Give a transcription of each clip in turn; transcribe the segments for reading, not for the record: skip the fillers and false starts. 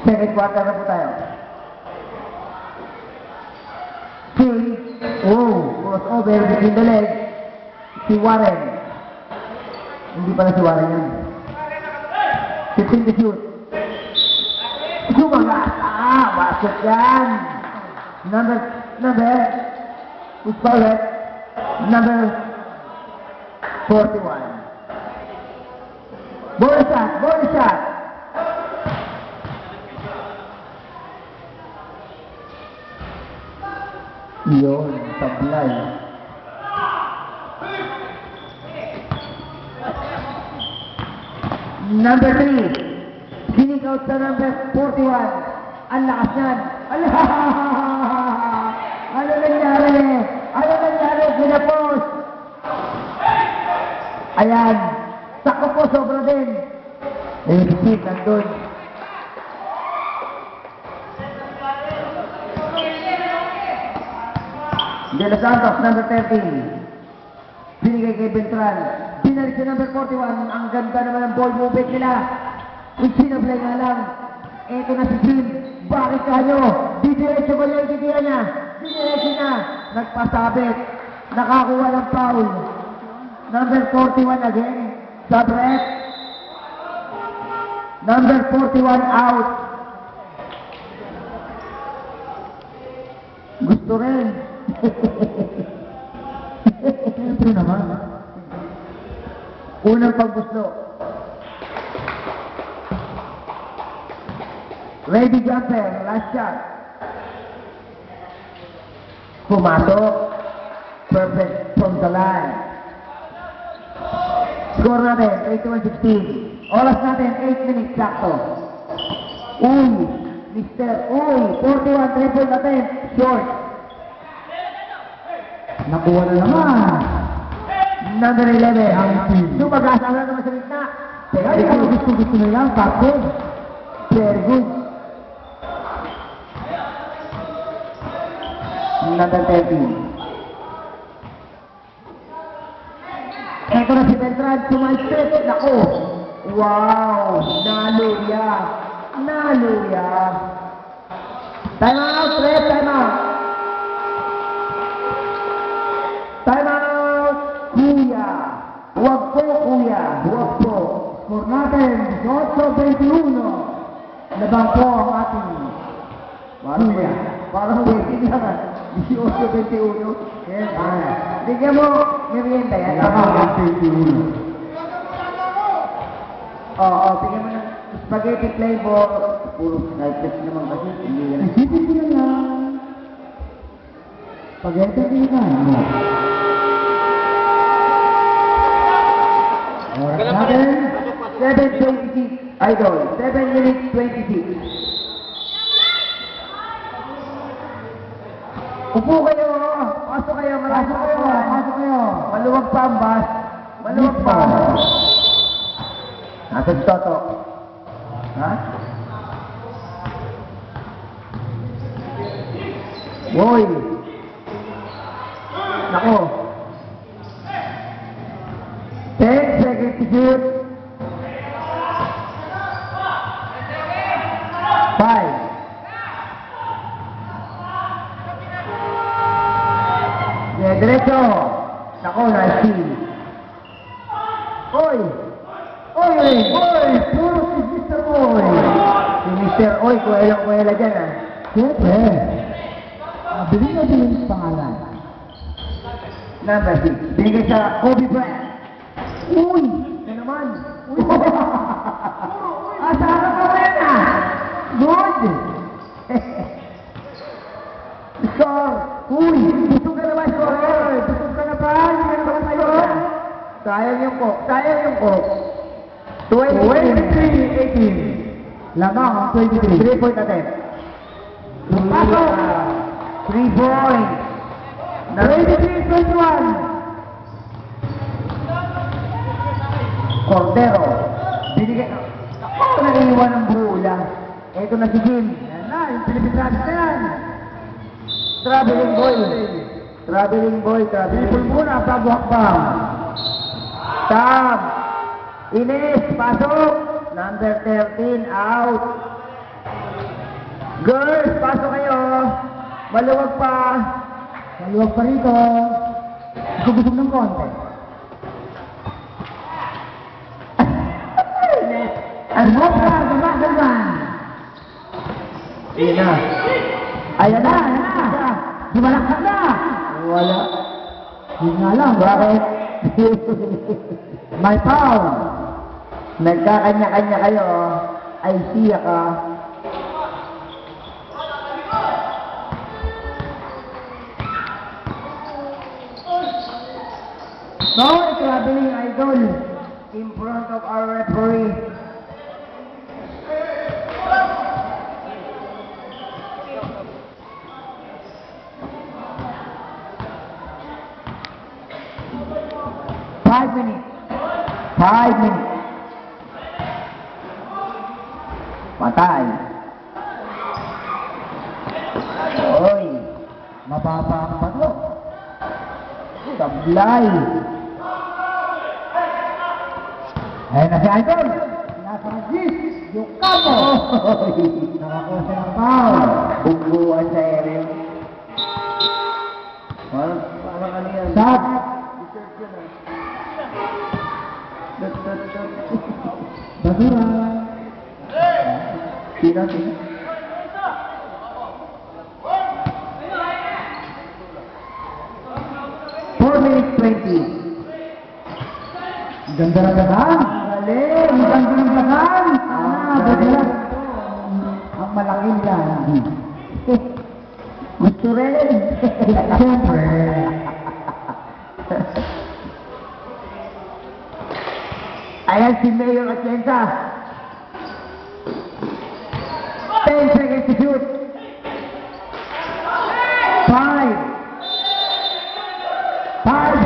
Second quarter na po tayo. Crossover between the legs. Si Warren. Hindi pala si Warren yan. 15 to shoot. Sumagat! Basket yan! Who's fouled? Number 41. Ball shot! Yun, tablay. Number 3. Sinig out sa number 41. Ang lakas yan. Ano nangyari? Ginapos. Ayan. Sako po, sobra din. Exit, nandun. De Los Santos, number 13. Binigay kay Beltran. Binalik sa number 41. Ang ganda naman ng ball movement nila. Sinablay nga lang. Eto na si Jim. Bakit kayo? Didiretso ba niya yung titira niya? Didiretso na. Nagpasabit. Nakakuha ng foul. Number 41 again. Sabrek. Number 41 out. Gusto rin. Siyempre naman. Unang pagbuslo. Ready jumper, last shot. Pumasok. Perfect from the line. Score natin, 81-16. Oras natin, 8 minutes sakto. Mr. 41 triple natin. Short. Nakuha na naman. Number 11. Sumagasa na naman sa gitna. Pero gusto na lang, kapit. Very good. Number 13. Ito na si Beltran, sumalpit. Naku. Wow. Naluya. Time out, Fred. Time out. Kuya. Huwag po, kuya. Huwag po. Score natin, 18-21. Labang po ang ating kuya. Parang waiting lang. 18-21. Bigyan mo, merienda yan. Tama. 21. Oo, bigyan mo ng spaghetti flavor. Puro sniper naman kasi. Hindi yan. Isipin ko na lang. Spaghetti flavor. Oras natin, 7:26. Idol, 7 minutes 26. Upo kayo, pasok kayo, pasok kayo. Maluwag pa ang bus. Maluwag pa. Nasa si Toto. Ha? Boy. Nako. 10 seconds to shoot. 5. Diretso. Nako, nice team. Oy! Puro si Mr. Oy! Si Mr. Oy, kuwela dyan ah. Siyempre. Bilhin na din yung pangalan. Number 6. Binigay sa Kobe Bryant. Uy! Ito naman. Uy! Asara ka rin ah! Good! Score! Uy! Busog ka na ba, scorer? Busog ka na ba? Hindi ka na ba tayo? Sayang yung coke. 23-18. Lamang ang 23. 3 point natin. Pasok! 3 points. 23-21. Cordero. Binigay. Ako na iiwan ng bula. Ito na si Jim. Yan na, yung Pilipinas na yan. Traveling boy. People muna, bago hakbang. Tam. Ines, pasok. Number 13, out. Girls, pasok kayo. Maluwag pa. Maluwag pa rito. Gubusog ng konti. Ano ka? Gama. Ayan na. Ayan na. Dumalaksak na. Wala. Yun nga lang. Bakit? May foul. Nagkakanya-kanya kayo. Ay siya ka. No, traveling idol in front of our referee. Five minutes. Patay. Oy, mababa ang bato. Sablay. Ayan na si Idol. Nasa Regis. Yung kapo. Nakakuha siya ng foul. Bungguan sa area. Parang ano yan? Sab. Basura. Sino? 4 minutes 20. Ganda na gataan. Galing. Ganda ng gataan. Ganda. Ang malaking landi. Gusto rin. Siyempre. Ayan si Mayor Atienza. 10 seconds to shoot. 5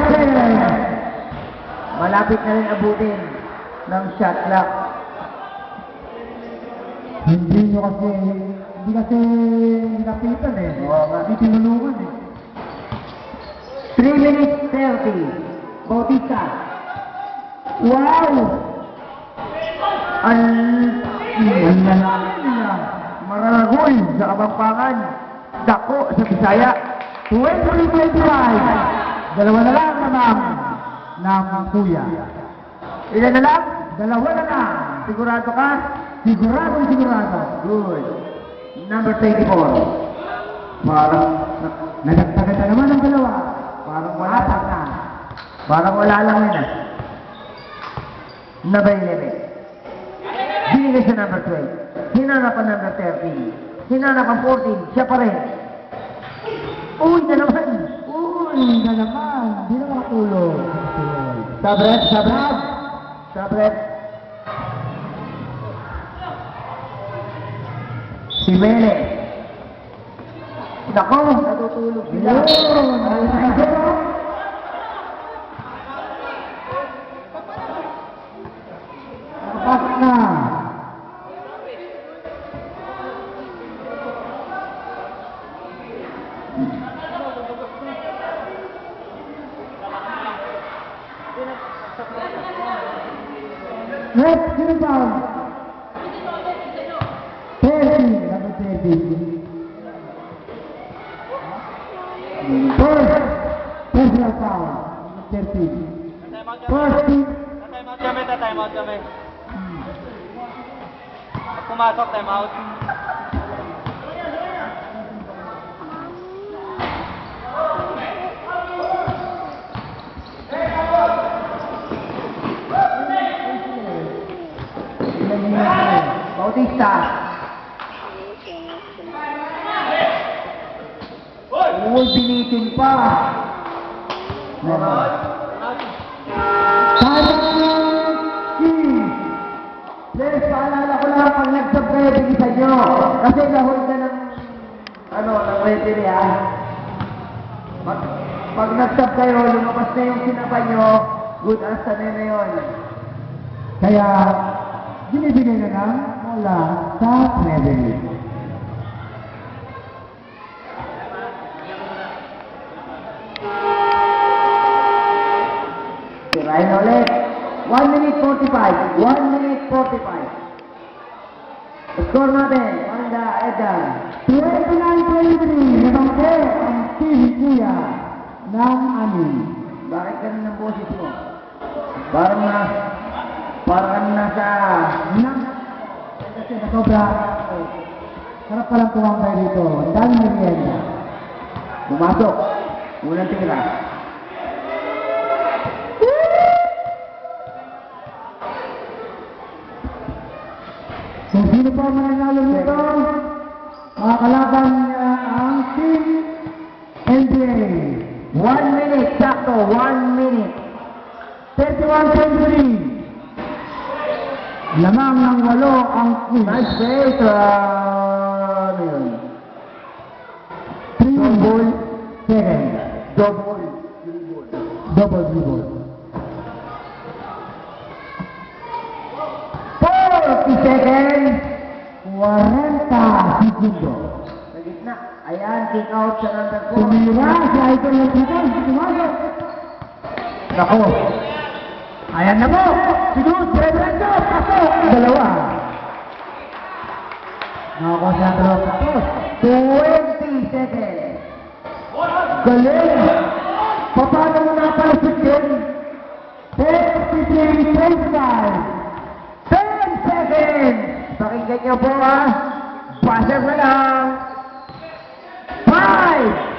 seconds. Malapit na rin abutin ng shot clock. Hindi kasi napitan eh. Hindi tinulungan eh. 3 minutes 30. Bautista. Wow! Maragol sa Kapampangan. Dako sa Bisaya. 20-25. Dalawa na lang naman ng kuya. Ilan na lang? Dalawa na lang. Sigurado ka? Sigurado. Good. Number 24. Parang nagagtagan na naman ang dalawa. Parang wala na. Parang wala lang yun ah. Number 11. Binigay sa number 12. Hinanap ang number 13. Hinanap ang 14. Siya pa rin. Uy na naman. Di na makatulog. Sabret. Si Mele. Nako, natutulog sila. Nakapasok na. Next, sino ba? 30, number 30. First na foul, 30. First team. Time out kami. Pumasok, time out. Bautista. Uy, binitin pa. Please, paalala ko lang pag nag-sub kayo, bilisan nyo. Kasi nahul ka ng, ng referee ha. Pag nag-sub kayo, lumabas na yung sinapa nyo, good as na yun. Kaya, binibigay na lang mula sa revenue. Tirahin na ulit. 1 minute 45. 1 minute 45. Score natin, Wanda, Edgar. 29-23, rebate ang Team Kuya ng amin. Bakit ganun ang boses mo? Parang nasa... Kasi na sobra, sarap palang tumambay dito. Ang daming merienda. Pumasok. Unang tira. So, sino po ang mananalo nito? Mga kalaban niya ang Team NBA. 1 minute, sakto, 1 minute. 31-23. Lamang ng 8 ang quiz. Nice play, ano yun? 3 ball, 7. Double. Double dribble. 40 seconds. 40 segundo. Sa gitna. Ayan, kick out sa number 4. Tumira si Idol ng Twitter. Tumasok. Nako. Ayan na po. Sinus, Reverendo, pasok. Dalawa. Nakakuha siya ang dalawang tapos. 20 seconds. Galing! Paano mo napalasik yun? 53-25. 10 seconds. Pakinggan niyo po ha. Buzzer na lang. 5,